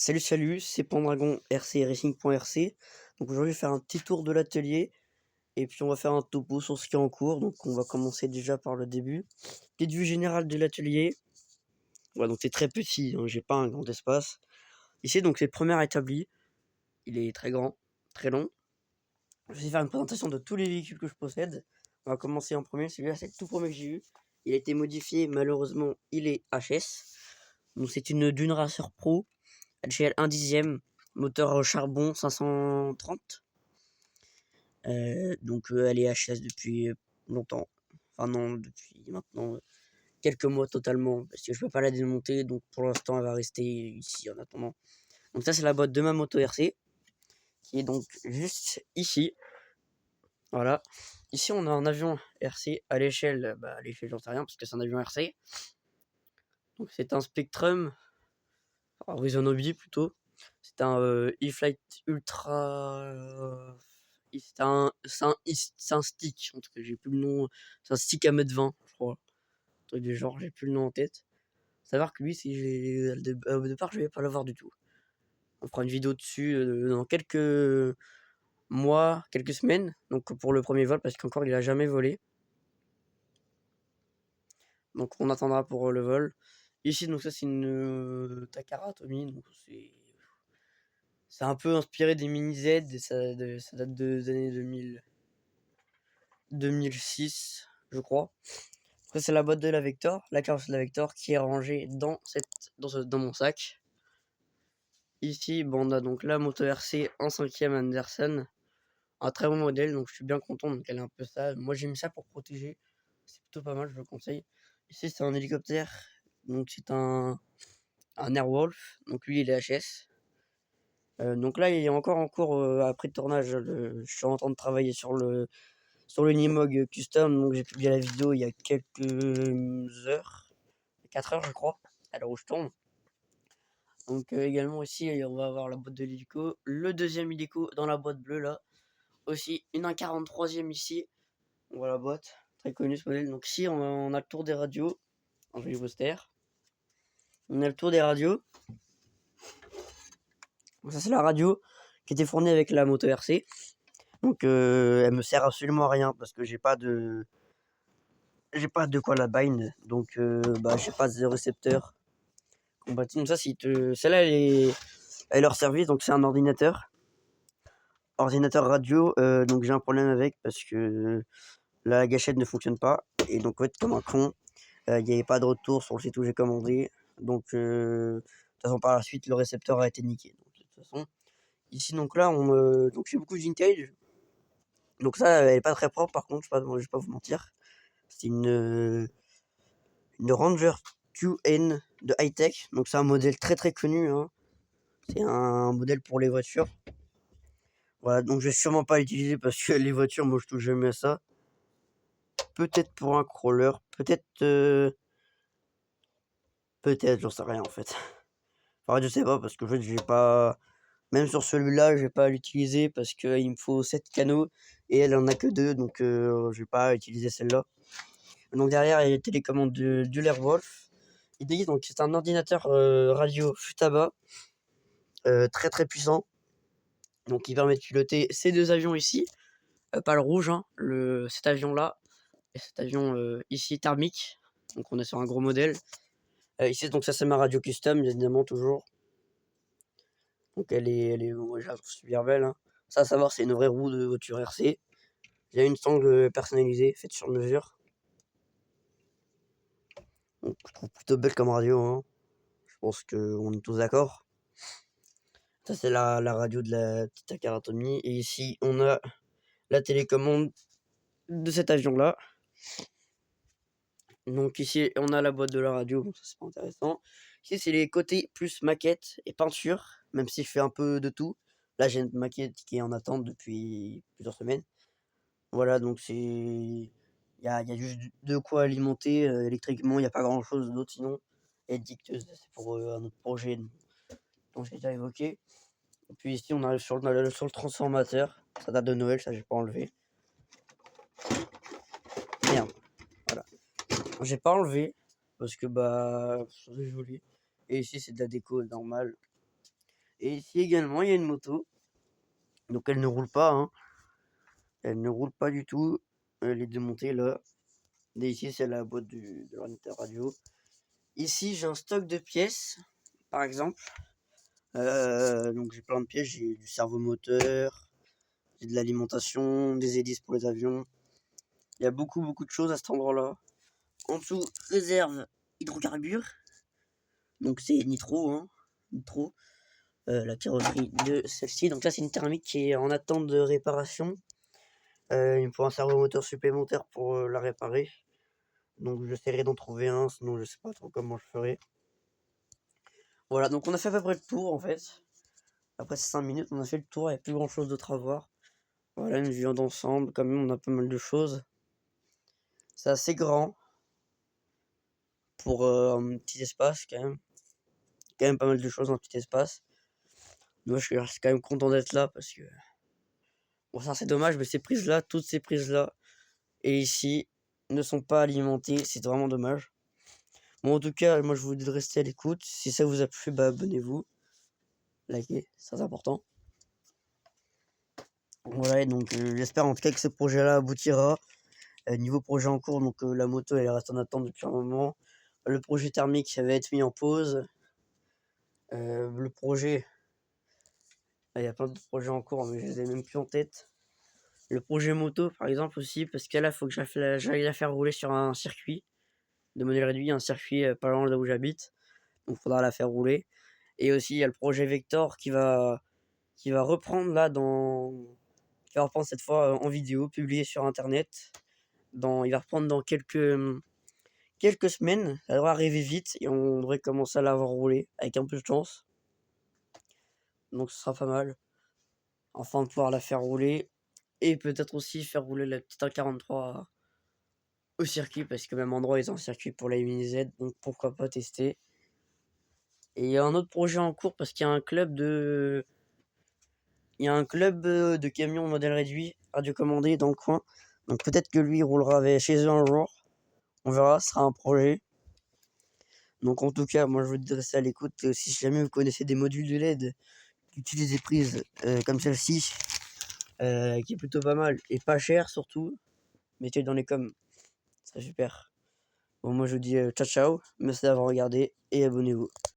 Salut, c'est Pendragon RC Racing.rc. Donc aujourd'hui, je vais faire un petit tour de l'atelier et puis on va faire un topo sur ce qui est en cours. Donc on va commencer déjà par le début. Petite vue générale de l'atelier. Ouais, donc c'est très petit, hein, j'ai pas un grand espace. Ici, donc c'est le premier établi. Il est très grand, très long. Je vais faire une présentation de tous les véhicules que je possède. On va commencer en premier. Celui-là, c'est le tout premier que j'ai eu. Il a été modifié, malheureusement, il est HS. Donc c'est une Dune Racer Pro. HL 1 dixième, moteur au charbon 530. Elle est HS depuis longtemps. Enfin non, depuis maintenant quelques mois totalement. Parce que je peux pas la démonter. Donc pour l'instant, elle va rester ici en attendant. Donc ça, c'est la boîte de ma moto RC. Qui est donc juste ici. Voilà. Ici, on a un avion RC à l'échelle. À l'échelle, j'en sais rien parce que c'est un avion RC. Donc c'est un Spectrum. Horizon Hobby plutôt. C'est un e-flight ultra. C'est un stick. En tout cas, j'ai plus le nom. C'est un stick à mettre 20, je crois. Un truc du genre, j'ai plus le nom en tête. Savoir que lui, si j'ai. Au départ, je vais pas l'avoir du tout. On fera une vidéo dessus dans quelques mois, quelques semaines. Donc pour le premier vol, parce qu'encore il a jamais volé. Donc on attendra pour le vol. Ici, donc ça c'est une Takara Atomy. Donc c'est un peu inspiré des mini Z. Ça date des années 2006, je crois. Après, c'est la boîte de la Vector, la carrosserie de la Vector qui est rangée dans mon sac. Ici, on a donc la moto RC en 5ème Anderson. Un très bon modèle, donc je suis bien content. Donc elle est un peu ça. Moi, j'ai mis ça pour protéger. C'est plutôt pas mal, je le conseille. Ici, c'est un hélicoptère. Donc c'est un Airwolf. Donc lui, il est HS. Donc là, il est encore en cours après le tournage. Je suis en train de travailler sur le Nimog Custom. Donc j'ai publié la vidéo il y a quelques heures, 4 heures je crois, à l'heure où je tourne. Donc également ici, on va avoir la boîte de l'hélico, le deuxième hélico dans la boîte bleue là. Aussi une 1,43e ici. On voit la boîte, très connue ce modèle. Donc ici, on a le tour des radios, un joli poster. On a le tour des radios. Donc ça c'est la radio qui était fournie avec la moto RC. Donc elle me sert absolument à rien parce que j'ai pas de quoi la bind. Donc j'ai pas de récepteur. Donc ça, celle-là elle est leur service. Donc c'est un ordinateur radio. Donc j'ai un problème avec parce que la gâchette ne fonctionne pas. Et donc en fait, comme un con, il n'y avait pas de retour sur le site où j'ai commandé. Donc de toute façon, par la suite, le récepteur a été niqué. Donc, de toute façon, ici, donc là, donc j'ai beaucoup de vintage. Donc ça, elle est pas très propre. Par contre, je vais pas vous mentir. C'est une Ranger QN de high-tech. Donc c'est un modèle très très connu, hein. C'est un modèle pour les voitures. Voilà, donc je vais sûrement pas l'utiliser parce que les voitures, moi je touche jamais à ça. Peut-être pour un crawler, peut-être, j'en sais rien en fait. Enfin, je sais pas parce que en fait, j'ai pas. Même sur celui-là, je vais pas l'utiliser parce qu'il me faut 7 canaux et elle en a que 2, donc je vais pas utiliser celle-là. Donc derrière, il y a les télécommandes du Airwolf. Il dit donc c'est un ordinateur radio Futaba très très puissant. Donc il permet de piloter ces deux avions ici, pas le rouge, hein, cet avion-là et cet avion ici thermique. Donc on est sur un gros modèle. Ici donc ça c'est ma radio custom évidemment toujours. Donc elle est ouais, je la trouve super belle, hein. Ça à savoir c'est une vraie roue de voiture RC. Il y a une sangle personnalisée faite sur mesure. Donc je trouve plutôt belle comme radio, hein. Je pense qu'on est tous d'accord. Ça c'est la radio de la petite Takara Atomy. Et ici on a la télécommande de cet avion là. Donc ici on a la boîte de la radio, donc ça c'est pas intéressant. Ici c'est les côtés plus maquette et peinture, même si je fais un peu de tout. Là j'ai une maquette qui est en attente depuis plusieurs semaines. Voilà, donc il y a juste de quoi alimenter électriquement, il n'y a pas grand chose d'autre sinon. Et dicteuse, c'est pour un autre projet dont j'ai déjà évoqué. Et puis ici on arrive sur le transformateur, ça date de Noël, ça j'ai pas enlevé. Merde, voilà. J'ai pas enlevé parce que c'est joli. Et ici c'est de la déco normale. Et ici également, il y a une moto. Donc elle ne roule pas, hein. Elle ne roule pas du tout. Elle est démontée là. Et ici, c'est la boîte de l'ordinateur radio. Ici, j'ai un stock de pièces, par exemple. Donc j'ai plein de pièces. J'ai du servomoteur, j'ai de l'alimentation, des hélices pour les avions. Il y a beaucoup de choses à cet endroit-là. En dessous, réserve hydrocarbures. Donc c'est nitro, hein. Nitro. La carrosserie de celle-ci. Donc là, c'est une thermique qui est en attente de réparation. Il me faut un servomoteur supplémentaire pour la réparer. Donc j'essaierai d'en trouver un, sinon je sais pas trop comment je ferai. Voilà, donc on a fait à peu près le tour en fait. Après ces 5 minutes, on a fait le tour, il n'y a plus grand chose d'autre à voir. Voilà, une vue d'ensemble, quand même, on a pas mal de choses. C'est assez grand pour un petit espace quand même. Quand même pas mal de choses dans un petit espace. Moi je suis quand même content d'être là parce que. Bon, ça c'est dommage, mais ces prises-là, toutes ces prises-là, et ici, ne sont pas alimentées, c'est vraiment dommage. Bon, en tout cas, moi je vous dis de rester à l'écoute. Si ça vous a plu, bah abonnez-vous, likez, c'est très important. Voilà, et donc j'espère en tout cas que ce projet-là aboutira. Niveau projet en cours, donc la moto elle reste en attente depuis un moment. Le projet thermique ça va être mis en pause. Le projet, il y a plein d'autres projets en cours, mais je les ai même plus en tête. Le projet moto par exemple aussi, parce que là, il faut que j'aille la faire rouler sur un circuit de modèle réduit, un circuit pas loin de là où j'habite. Donc il faudra la faire rouler. Et aussi, il y a le projet Vector qui va reprendre là qui va reprendre cette fois en vidéo, publié sur internet. Il va reprendre dans quelques semaines. Ça devrait arriver vite et on devrait commencer à l'avoir roulé avec un peu de chance. Donc ce sera pas mal. Enfin de pouvoir la faire rouler. Et peut-être aussi faire rouler la petite 143 au circuit, parce que même endroit ils ont un circuit pour la Mini Z, donc pourquoi pas tester. Et il y a un autre projet en cours parce qu'il y a un club de. Il y a un club de camions modèle réduit, radiocommandé dans le coin. Donc peut-être que lui il roulera chez eux un jour. On verra, ce sera un projet. Donc en tout cas, moi je vous dis de rester à l'écoute. Si jamais vous connaissez des modules de LED qui utilisent des prises comme celle-ci, qui est plutôt pas mal et pas cher surtout, mettez-le dans les coms, ce serait super. Bon, moi je vous dis ciao ciao, merci d'avoir regardé et abonnez-vous.